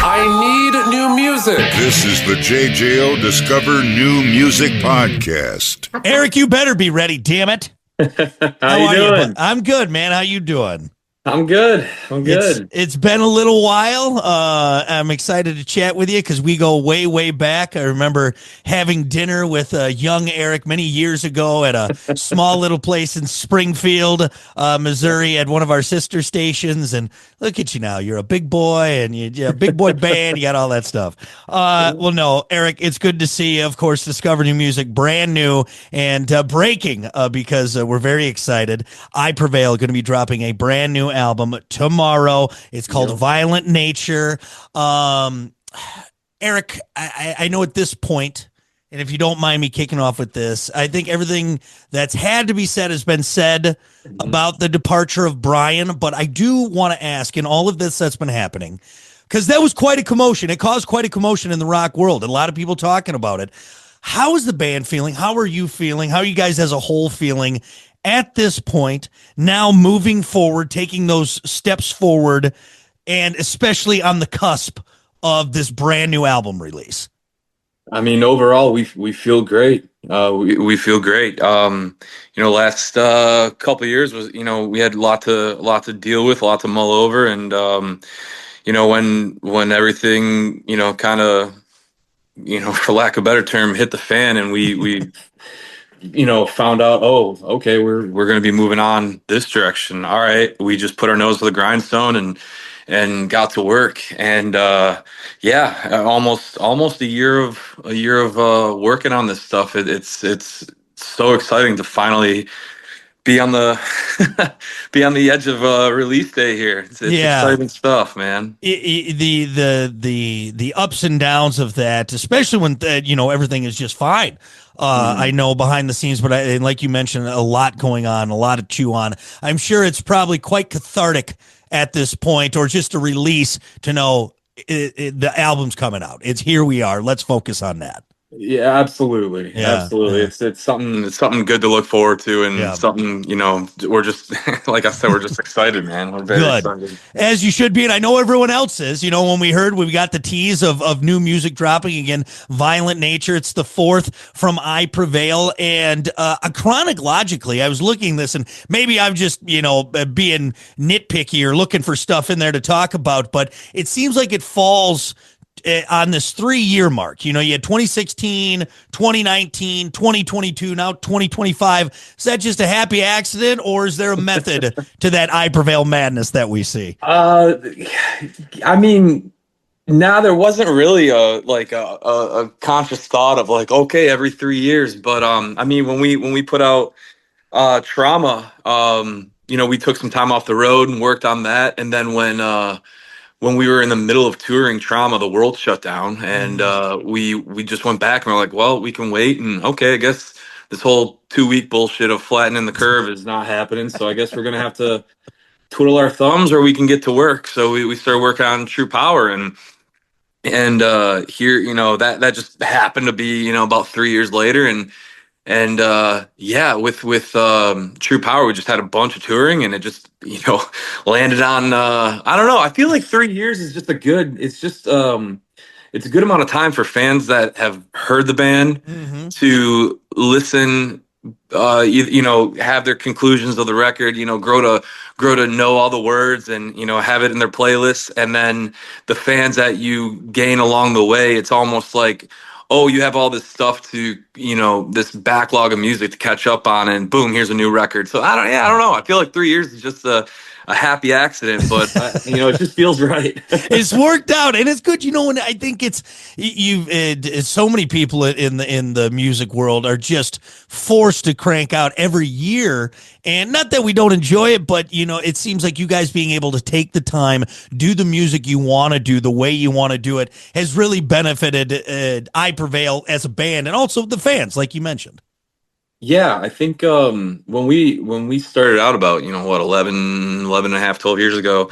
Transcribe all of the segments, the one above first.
I need new music. This is the JJO Discover New Music Podcast. Eric, you better be ready, damn it. How you doing? I'm good, man. How you doing? I'm good. It's been a little while. I'm excited to chat with you because we go way, way back. I remember having dinner with young Eric many years ago at a small little place in Springfield, Missouri, at one of our sister stations. And look at you now. You're a big boy, and you're a big boy band. You got all that stuff. Well, no, Eric, it's good to see you. Of course, Discover New Music, brand new and breaking because we're very excited. I Prevail going to be dropping a brand new album tomorrow. It's called Violent Nature. Eric, I know at this point, and if you don't mind me kicking off with this, I think everything that's had to be said has been said about the departure of Brian, but I do want to ask, in all of this that's been happening, because that was quite a commotion. It caused quite a commotion in the rock world. A lot of people talking about it. How is the band feeling? How are you feeling? How are you guys as a whole feeling at this point, now moving forward, taking those steps forward, and especially on the cusp of this brand new album release? I mean, overall, we feel great. We feel great. Last couple of years was, we had a lot to deal with, a lot to mull over, and when everything, kind of, for lack of a better term, hit the fan, and we found out, oh, okay, we're going to be moving on this direction. All right. We just put our nose to the grindstone and got to work. And, almost a year of working on this stuff. It's so exciting to finally be on the, be on the edge of release day here. It's exciting stuff, man. The ups and downs of that, especially when, everything is just fine. I know behind the scenes, but and like you mentioned, a lot going on, a lot to chew on. I'm sure it's probably quite cathartic at this point, or just a release to know the album's coming out. It's here we are. Let's focus on that. Yeah, absolutely. Absolutely. Yeah. It's something good to look forward to, and something, we're just, like I said, we're just excited, man. We're very excited. As you should be. And I know everyone else is, when we heard, we got the tease of new music dropping again, Violent Nature. It's the fourth from I Prevail. And chronologically, I was looking this, and maybe I'm just, being nitpicky or looking for stuff in there to talk about, but it seems like it falls on this 3-year mark. You had 2016, 2019, 2022, now 2025. Is that just a happhappy accident, or is there a method to that I Prevail madness that we see? I mean, there wasn't really a conscious thought of like, okay, every 3 years. But I mean, when we put out Trauma, we took some time off the road and worked on that. And then when we were in the middle of touring Trauma, the world shut down, and we just went back and we're like, well, we can wait, and okay, I guess this whole 2-week bullshit of flattening the curve is not happening, so I guess we're gonna have to twiddle our thumbs, or we can get to work. So we started working on True Power, and here, that just happened to be, about 3 years later, and with True Power, we just had a bunch of touring, and it just, landed on, I don't know. I feel like 3 years is just it's a good amount of time for fans that have heard the band to listen, have their conclusions of the record, grow to know all the words, and, have it in their playlists. And then the fans that you gain along the way, it's almost like, oh, you have all this stuff to, this backlog of music to catch up on, and boom, here's a new record. So I don't know. I feel like 3 years is just a happy accident, but it just feels right. It's worked out, and it's good. And I think it's so many people in the music world are just forced to crank out every year. And not that we don't enjoy it, but, it seems like you guys being able to take the time, do the music you want to do the way you want to do it, has really benefited I Prevail as a band, and also the fans, like you mentioned. Yeah, I think when we started out about, 11 and a half, 12 years ago,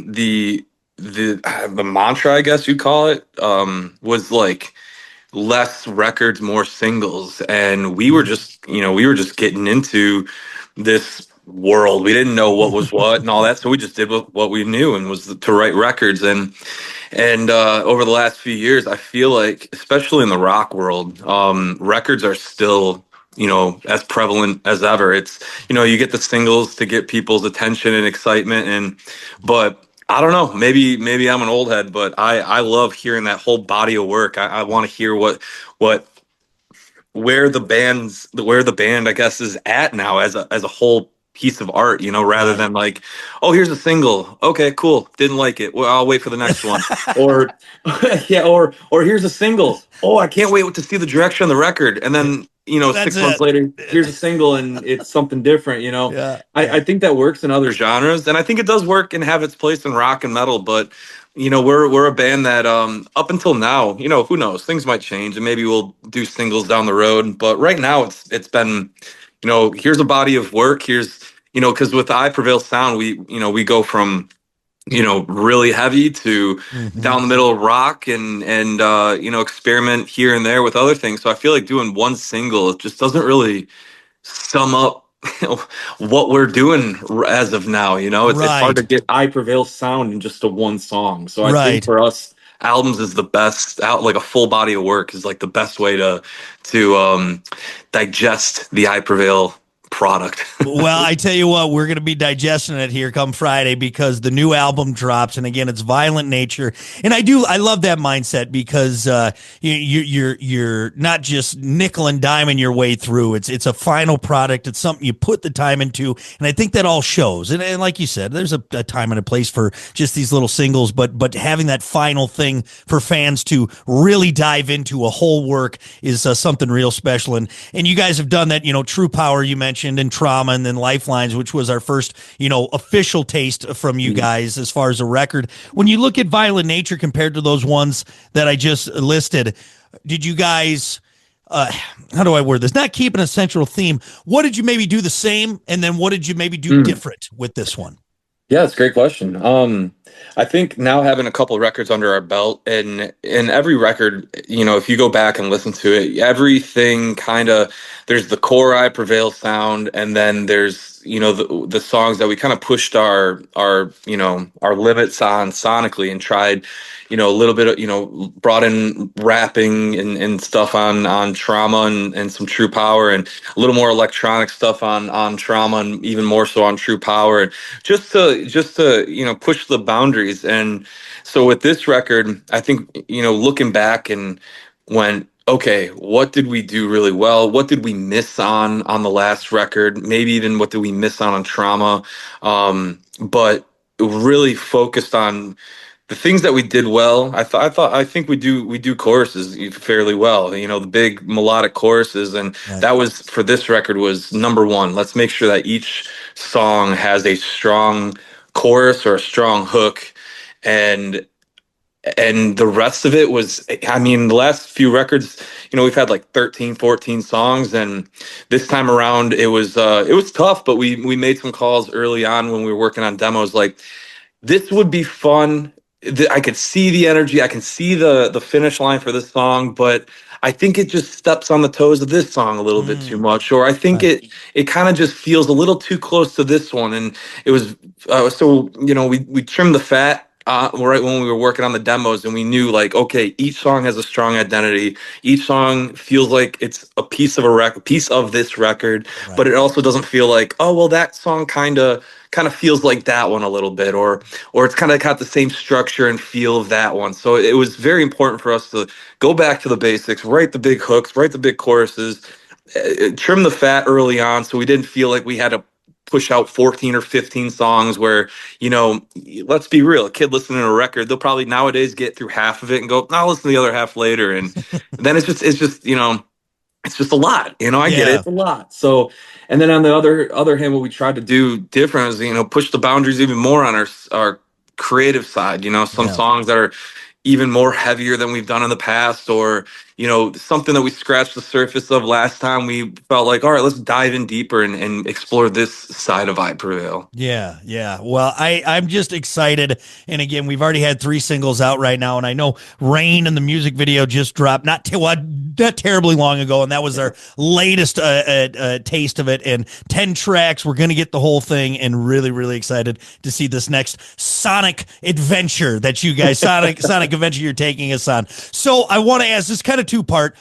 the mantra, I guess you'd call it, was like less records, more singles. And we were just getting into this world. We didn't know what was what and all that, so we just did what we knew, and was to write records. And over the last few years, I feel like, especially in the rock world, records are still, as prevalent as ever. It's, you get the singles to get people's attention and excitement, but I don't know, maybe I'm an old head, but I love hearing that whole body of work. I want to hear what where the band, I guess, is at now as a whole piece of art, rather than like, oh, here's a single, okay, cool, didn't like it, well, I'll wait for the next one. Or yeah, or here's a single, oh, I can't wait to see the direction of the record, and then That's 6 months it. later, here's a single and it's something different. Yeah. I think that works in other genres, and I think it does work and have its place in rock and metal, but we're a band that up until now, who knows, things might change and maybe we'll do singles down the road, but right now it's been, here's a body of work, here's, because with the I Prevail sound, we go from really heavy to down the middle of rock, and experiment here and there with other things. So I feel like doing one single, it just doesn't really sum up what we're doing as of now. It's hard to get I Prevail sound in just a one song. So I think for us, albums is the best out, like a full body of work is like the best way to digest the I Prevail product. Well, I tell you what, we're going to be digesting it here come Friday, because the new album drops, and again, it's Violent Nature, and I love that mindset, because you're not just nickel and diming your way through. It's a final product. It's something you put the time into, and I think that all shows. And like you said, there's a time and a place for just these little singles, but having that final thing for fans to really dive into a whole work is something real special. And you guys have done that. True Power, you mentioned, and Trauma, and then Lifelines, which was our first, official taste from you guys as far as a record. When you look at Violent Nature compared to those ones that I just listed, did you guys, how do I word this? Not keep an essential theme. What did you maybe do the same? And then what did you maybe do different with this one? Yeah, it's a great question. I think now having a couple of records under our belt, and every record, if you go back and listen to it, everything kind of, there's the core I Prevail sound, and then there's, the songs that we kind of pushed our limits on sonically, and tried, a little bit of, brought in rapping and stuff on Trauma, and some True Power, and a little more electronic stuff on Trauma, and even more so on True Power, and just to push the boundaries. And so with this record, I think, looking back and went, okay, what did we do really well? What did we miss on the last record? Maybe even what did we miss on Trauma? But really focused on the things that we did well. I think we do choruses fairly well. The big melodic choruses, and that was, for this record, was number one. Let's make sure that each song has a strong chorus or a strong hook, and the rest of it was, I mean, the last few records, we've had like 13, 14 songs, and this time around it was tough, but we made some calls early on when we were working on demos, like, this would be fun. I could see the energy. I can see the finish line for this song, but I think it just steps on the toes of this song a little bit too much, or I think it kind of just feels a little too close to this one. And it was so we trimmed the fat right when we were working on the demos, and we knew, like, okay, each song has a strong identity. Each song feels like it's a piece of this record, but it also doesn't feel like, oh, well, that song kind of feels like that one a little bit, or it's kind of got the same structure and feel of that one. So it was very important for us to go back to the basics, write the big hooks, write the big choruses, trim the fat early on, so we didn't feel like we had to push out 14 or 15 songs where, let's be real, a kid listening to a record, they'll probably nowadays get through half of it and go, I'll listen to the other half later. And then it's just it's just a lot, I get it. It's a lot. So, and then on the other hand, what we tried to do different is, push the boundaries even more on our creative side. Some songs that are even more heavier than we've done in the past, or, something that we scratched the surface of last time. We felt like, all right, let's dive in deeper and explore this side of I Prevail. Yeah. Well, I'm just excited. And again, we've already had 3 singles out right now, and I know Rain and the music video just dropped not that terribly long ago, and that was our latest taste of it. And 10 tracks. We're gonna get the whole thing, and really, really excited to see this next Sonic adventure that you guys Sonic adventure you're taking us on. So I want to ask this kind of two-part.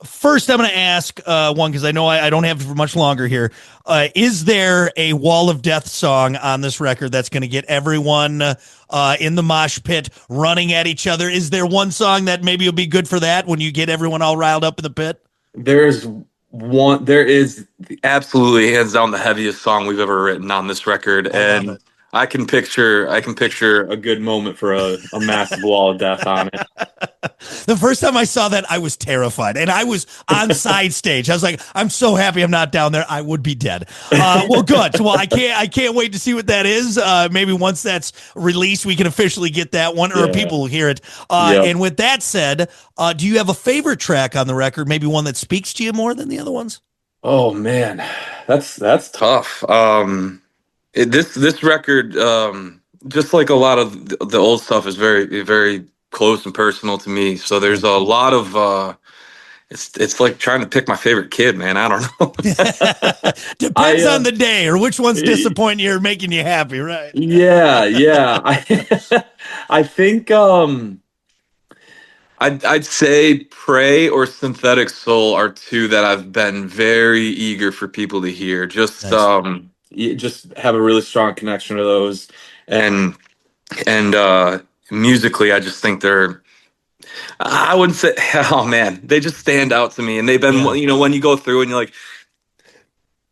First, I'm going to ask one because I know I don't have much longer here. Is there a Wall of Death song on this record that's going to get everyone in the mosh pit running at each other? Is there one song that maybe will be good for that when you get everyone all riled up in the pit? There is absolutely hands down the heaviest song we've ever written on this record, and I can picture a good moment for a massive Wall of Death on it. The first time I saw that, I was terrified, and I was on side stage. I was like, I'm so happy I'm not down there. I would be dead. Well, good. Well, I can't wait to see what that is. Maybe once that's released, we can officially get that one, or people will hear it. And with that said, do you have a favorite track on the record? Maybe one that speaks to you more than the other ones? Oh man, that's tough. This record, just like a lot of the old stuff, is very, very close and personal to me. So there's a lot of it's like trying to pick my favorite kid, man. I don't know. Depends on the day, or which one's disappointing you or making you happy, right? Yeah. I think I'd say Prey or Synthetic Soul are two that I've been very eager for people to hear. Just Nice. just have a really strong connection to those, and musically, I just think they're. I wouldn't say. Oh man, they just stand out to me, and they've been. When you go through and you're like,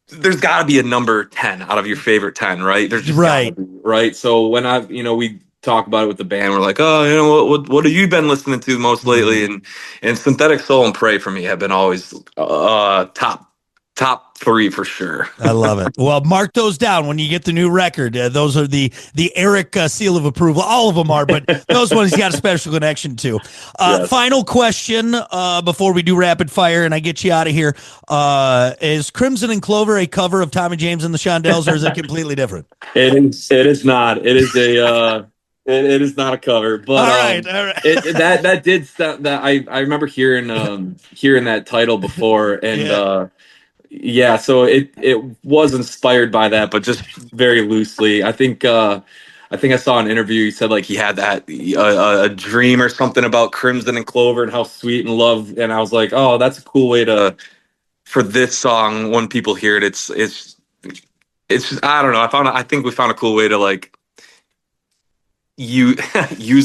there's got to be a number 10 out of your favorite 10, right? There's just Right. gotta be, right. So when we talk about it with the band, we're like, oh, what have you been listening to most lately? And Synthetic Soul and Prey for me have been always top 3 for sure. I love it. Well, mark those down when you get the new record. Those are the Eric seal of approval. All of them are, but those ones he's got a special connection to. Yes. Final question before we do rapid fire and I get you out of here. Is Crimson and Clover a cover of Tommy James and the Shondells, or is it completely different? It is not. It is a it is not a cover. But all right. that did sound, that I remember hearing that title before, and so it was inspired by that, but just very loosely. I think I saw an interview. He said like he had that a dream or something about Crimson and Clover and how sweet and love. And I was like, oh, that's a cool way for this song. When people hear it, it's just, I don't know. I think we found a cool way to like use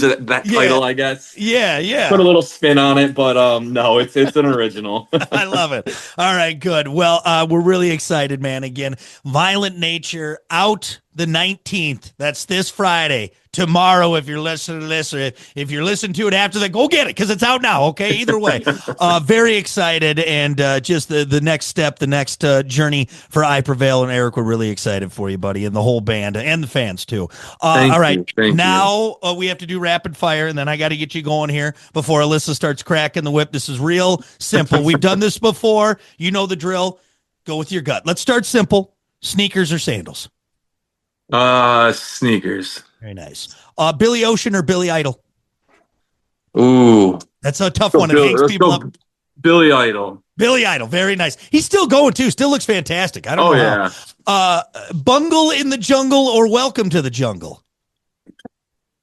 it, that title, I guess. Yeah. Put a little spin on it, but no, it's an original. I love it. All right, good. Well, we're really excited, man. Again, Violent Nature out the 19th. That's this Friday. Tomorrow, if you're listening to this, or if you're listening to it after that, go get it because it's out now. Okay, either way, very excited, and just the next step, the next journey for I Prevail. And Eric, we're really excited for you, buddy, and the whole band and the fans too. All right, now we have to do rapid fire, and then I got to get you going here before Alyssa starts cracking the whip. This is real simple. We've done this before. You know the drill. Go with your gut. Let's start simple. Sneakers or sandals? Sneakers. Very nice. Billy Ocean or Billy Idol? Ooh, that's a tough one. It hangs people up. Billy Idol. Billy Idol, very nice. He's still going too. Still looks fantastic. I don't know. How. Bungle in the Jungle or Welcome to the Jungle?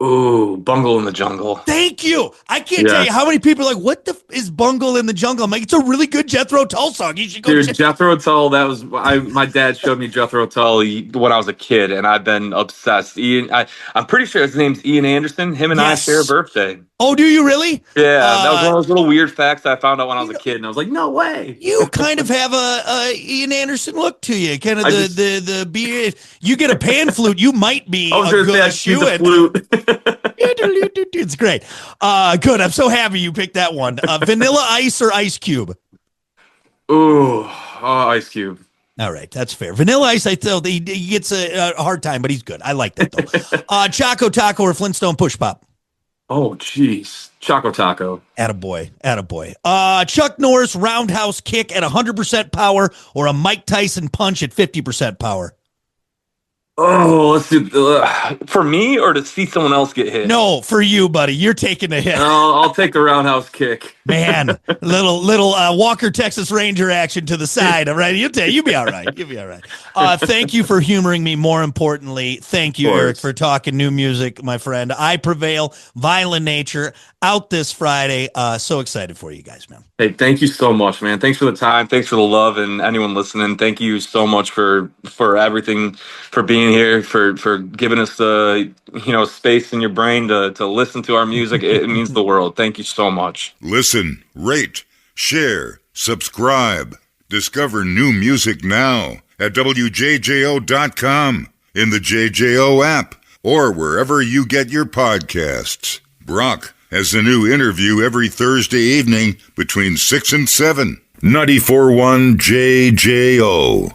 Ooh, Bungle in the Jungle. Thank you. I can't tell you how many people are like, what is Bungle in the Jungle? I'm like, it's a really good Jethro Tull song. You should go. Dude, Jethro Tull, that was my dad showed me Jethro Tull when I was a kid, and I've been obsessed. I'm pretty sure his name's Ian Anderson. Him and I share a birthday. Oh, do you really? Yeah, that was one of those little weird facts I found out when I was a kid, and I was like, no way. You kind of have a Ian Anderson look to you. Kind of the beard. You get a pan flute, you might be a good shoe-in. It's great. Good. I'm so happy you picked that one. Vanilla Ice or Ice Cube? Ooh, Ice Cube. All right, that's fair. Vanilla Ice, I thought he gets a hard time, but he's good. I like that though. Choco Taco or Flintstone Push Pop? Oh, jeez. Choco Taco. Attaboy. Chuck Norris roundhouse kick at 100% power or a Mike Tyson punch at 50% power? Oh, let's do for me or to see someone else get hit. No, for you, buddy. You're taking a hit. I'll take the roundhouse kick. Man, little Walker Texas Ranger action to the side. All right, you'll be all right. You'll be all right. Thank you for humoring me. More importantly, thank you, Eric, for talking new music, my friend. I Prevail, Violent Nature, out this Friday. So excited for you guys, man. Hey, thank you so much, man. Thanks for the time. Thanks for the love, and anyone listening. Thank you so much for everything, for being here, for giving us the space in your brain to listen to our music. It means the world. Thank you so much. Listen, rate, share, subscribe. Discover new music now at WJJO.com, in the JJO app, or wherever you get your podcasts. Brock has a new interview every Thursday evening between 6 and 7. 94.1 JJO.